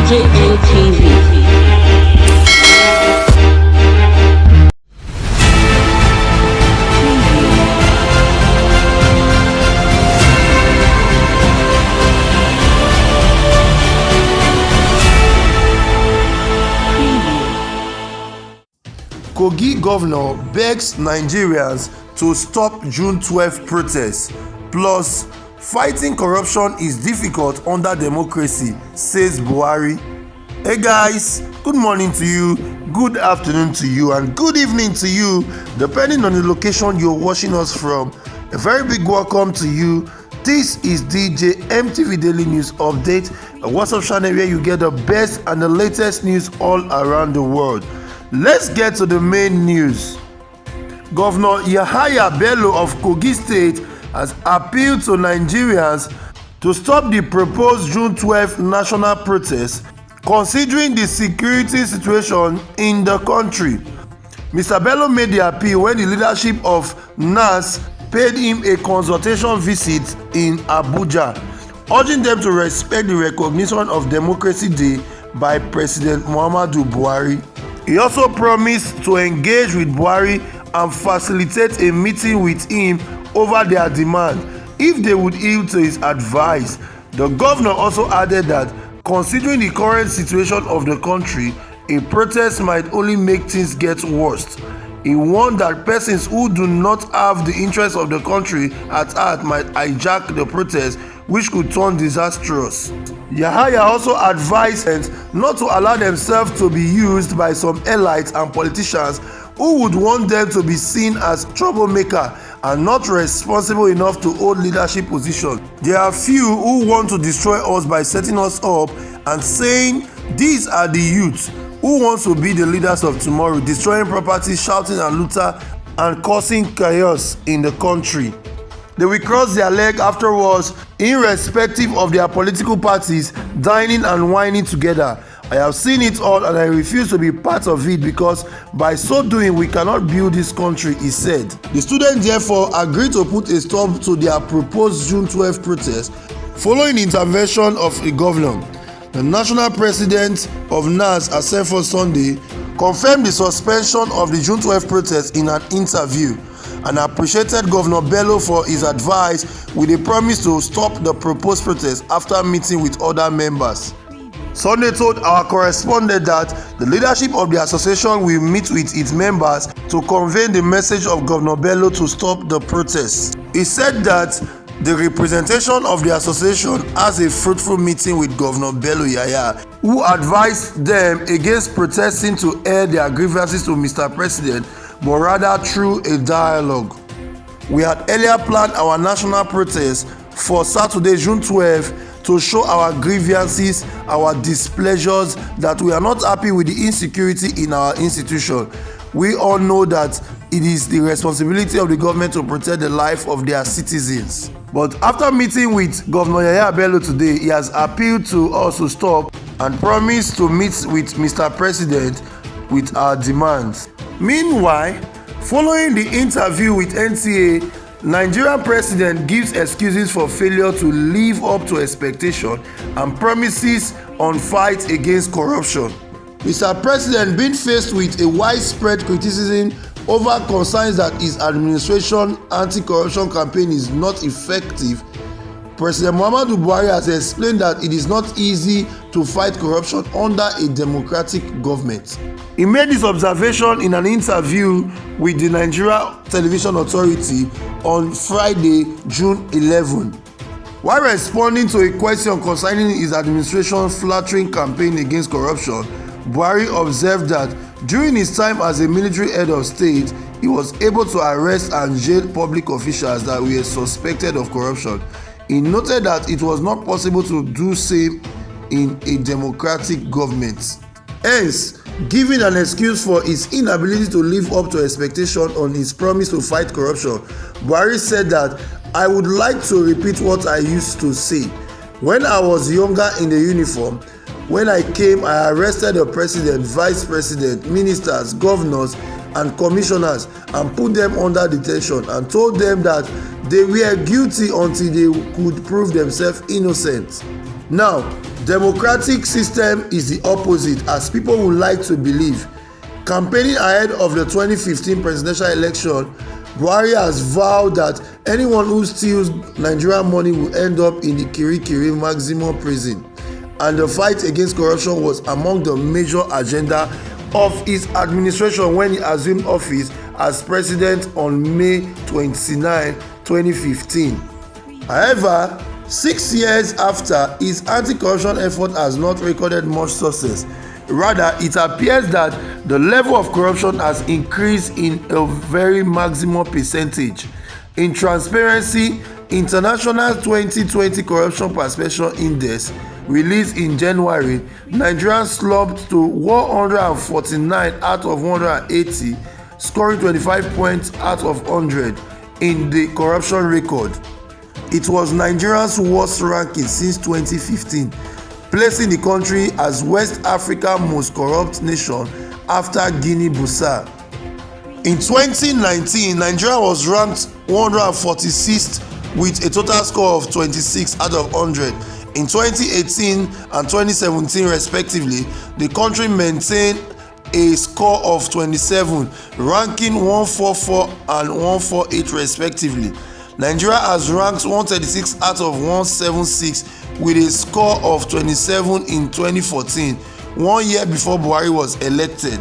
JATV. Kogi governor begs Nigerians to stop June 12 protests. Plus, fighting corruption is difficult under democracy, says Buhari. Hey guys, good morning to you, good afternoon to you, and good evening to you, depending on the location you're watching us from. A very big welcome to you. This is DJ MTV Daily News Update, a WhatsApp channel where you get the best and the latest news all around the world. Let's get to the main news. Governor Yahaya Bello of Kogi State has appealed to Nigerians to stop the proposed June 12 national protest, considering the security situation in the country. Mr. Bello made the appeal when the leadership of NAS paid him a consultation visit in Abuja, urging them to respect the recognition of Democracy Day by President Muhammadu Buhari. He also promised to engage with Buhari and facilitate a meeting with him over their demand if they would yield to his advice. The governor also added that, considering the current situation of the country, a protest might only make things get worse. He warned that persons who do not have the interests of the country at heart might hijack the protest, which could turn disastrous. Yahaya also advised not to allow themselves to be used by some elites and politicians who would want them to be seen as troublemaker and not responsible enough to hold leadership positions. There are few who want to destroy us by setting us up and saying these are the youth who wants to be the leaders of tomorrow, destroying property, shouting and looter, and causing chaos in the country. They will cross their leg afterwards, irrespective of their political parties, dining and whining together. I have seen it all and I refuse to be part of it because by so doing we cannot build this country, he said. The students therefore agreed to put a stop to their proposed June 12 protest following the intervention of the governor. The national president of NAS, Asefo Sunday, confirmed the suspension of the June 12 protest in an interview and appreciated Governor Bello for his advice with a promise to stop the proposed protest after meeting with other members. Sunday told our correspondent that the leadership of the association will meet with its members to convey the message of Governor Bello to stop the protest. He said that the representation of the association has a fruitful meeting with Governor Bello Yahaya, who advised them against protesting to air their grievances to Mr. President, but rather through a dialogue. We had earlier planned our national protest for Saturday, June 12, to show our grievances, our displeasures, that we are not happy with the insecurity in our institution. We all know that it is the responsibility of the government to protect the life of their citizens. But after meeting with Governor Yahaya Bello today, he has appealed to us to stop and promised to meet with Mr. President with our demands. Meanwhile, following the interview with NTA, Nigerian president gives excuses for failure to live up to expectation and promises on fight against corruption. Mr. President, being faced with a widespread criticism over concerns that his administration anti-corruption campaign is not effective, President Muhammadu Buhari has explained that it is not easy to fight corruption under a democratic government. He made this observation in an interview with the Nigeria Television Authority on Friday, June 11. While responding to a question concerning his administration's flattering campaign against corruption, Buhari observed that during his time as a military head of state, he was able to arrest and jail public officials that were suspected of corruption. He noted that it was not possible to do same in a democratic government. Hence, giving an excuse for his inability to live up to expectation on his promise to fight corruption, Buhari said that, "I would like to repeat what I used to say. When I was younger in the uniform, when I came, I arrested the president, vice president, ministers, governors, and commissioners and put them under detention and told them that they were guilty until they could prove themselves innocent." Now, democratic system is the opposite, as people would like to believe. Campaigning ahead of the 2015 presidential election, Buhari has vowed that anyone who steals Nigerian money will end up in the Kirikiri maximum prison, and the fight against corruption was among the major agenda of his administration when he assumed office as president on May 29, 2015. However, 6 years after, his anti-corruption effort has not recorded much success. Rather, it appears that the level of corruption has increased in a very maximum percentage. In Transparency International 2020 Corruption Perception Index, released in January, Nigeria slumped to 149 out of 180, scoring 25 points out of 100 in the corruption record. It was Nigeria's worst ranking since 2015, placing the country as West Africa's most corrupt nation after Guinea-Bissau. In 2019, Nigeria was ranked 146th with a total score of 26 out of 100. In 2018 and 2017 respectively, the country maintained a score of 27, ranking 144 and 148 respectively. Nigeria has ranked 136 out of 176 with a score of 27 in 2014, 1 year before Buhari was elected.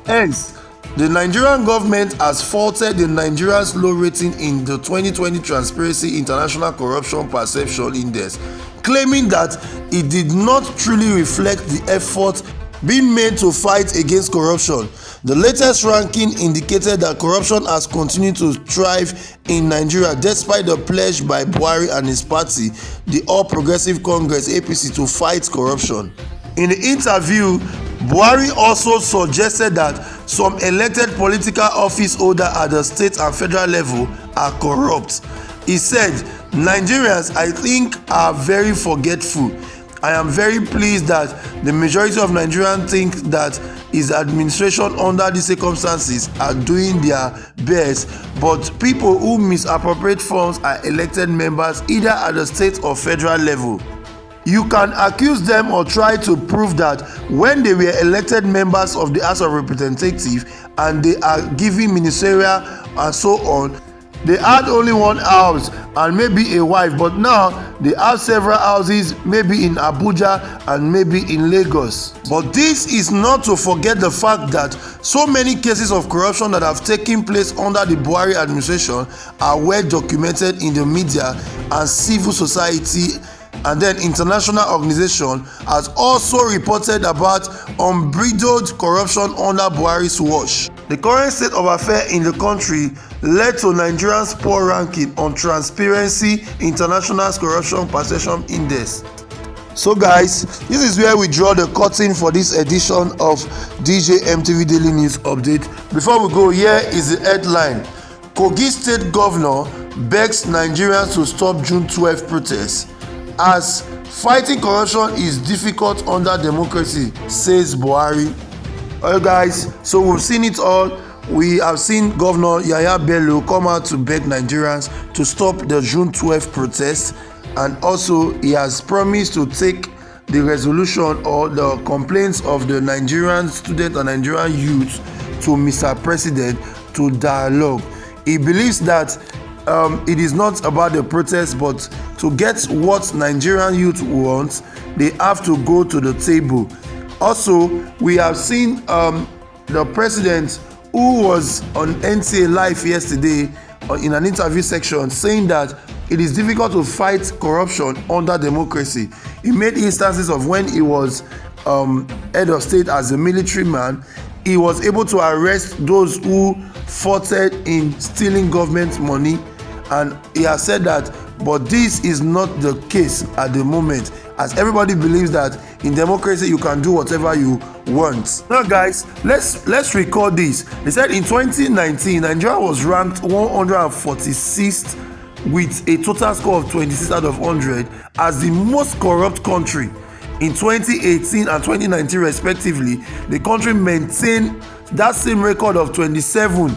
Hence, the Nigerian government has faulted the Nigeria's low rating in the 2020 Transparency International Corruption Perception Index, claiming that it did not truly reflect the effort being made to fight against corruption. The latest ranking indicated that corruption has continued to thrive in Nigeria despite the pledge by Buhari and his party, the All Progressive Congress (APC), to fight corruption. In the interview, Buhari also suggested that some elected political office holders at the state and federal level are corrupt. He said, "Nigerians, I think, are very forgetful. I am very pleased that the majority of Nigerians think that his administration under these circumstances are doing their best, but people who misappropriate funds are elected members either at the state or federal level. You can accuse them or try to prove that when they were elected members of the House of Representatives and they are given ministerial and so on, they had only one house and maybe a wife, but now they have several houses, maybe in Abuja and maybe in Lagos. But this is not to forget the fact that so many cases of corruption that have taken place under the Buhari administration are well documented in the media, and civil society and then international organization has also reported about unbridled corruption under Buhari's watch. The current state of affairs in the country led to Nigeria's poor ranking on Transparency International's Corruption Perception Index. So guys, this is where we draw the curtain for this edition of DJ MTV Daily News Update. Before we go, here is the headline. Kogi State Governor begs Nigerians to stop June 12 protests as fighting corruption is difficult under democracy, says Buhari. Alright guys, so we've seen it all. We have seen Governor Yahaya Bello come out to beg Nigerians to stop the June 12 protests, and also he has promised to take the resolution or the complaints of the Nigerian students and Nigerian youth to Mr. President to dialogue. He believes that it is not about the protest, but to get what Nigerian youth want, they have to go to the table. Also, we have seen the president, who was on NTA Live yesterday in an interview section, saying that it is difficult to fight corruption under democracy. He made instances of when he was head of state as a military man, he was able to arrest those who fought in stealing government money, and he has said that, but this is not the case at the moment, as everybody believes that in democracy you can do whatever you want. Now guys, let's record this. They said in 2019 Nigeria was ranked 146th with a total score of 26 out of 100 as the most corrupt country. In 2018 and 2019 respectively, the country maintained that same record of 27,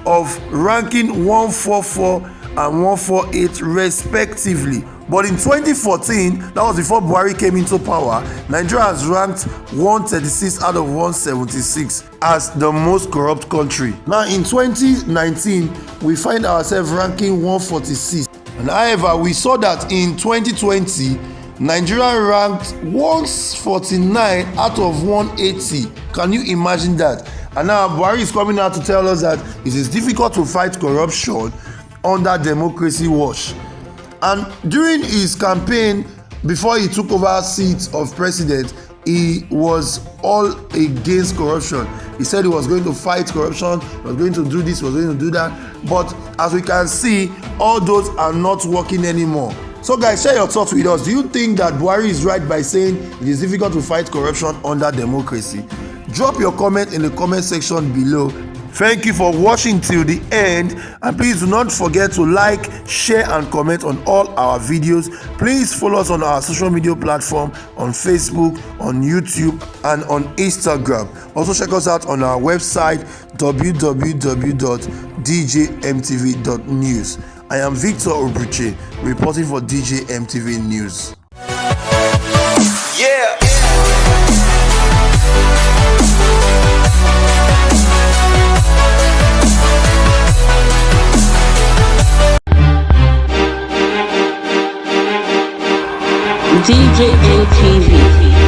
of ranking 144 and 148 respectively. But in 2014, that was before Buhari came into power, Nigeria has ranked 136 out of 176 as the most corrupt country. Now in 2019, we find ourselves ranking 146. And however, we saw that in 2020, Nigeria ranked 149 out of 180. Can you imagine that? And now Buhari is coming out to tell us that it is difficult to fight corruption under democracy watch. And during his campaign, before he took over seat of president, he was all against corruption. He said he was going to fight corruption, he was going to do this, he was going to do that. But as we can see, all those are not working anymore. So guys, share your thoughts with us. Do you think that Buhari is right by saying it is difficult to fight corruption under democracy? Drop your comment in the comment section below. Thank you for watching till the end, and please do not forget to like, share and comment on all our videos. Please follow us on our social media platform on Facebook, on YouTube and on Instagram. Also check us out on our website www.djmtv.news. I am C0rrupti0n reporting for DJMTV News. Yeah. DJMTV.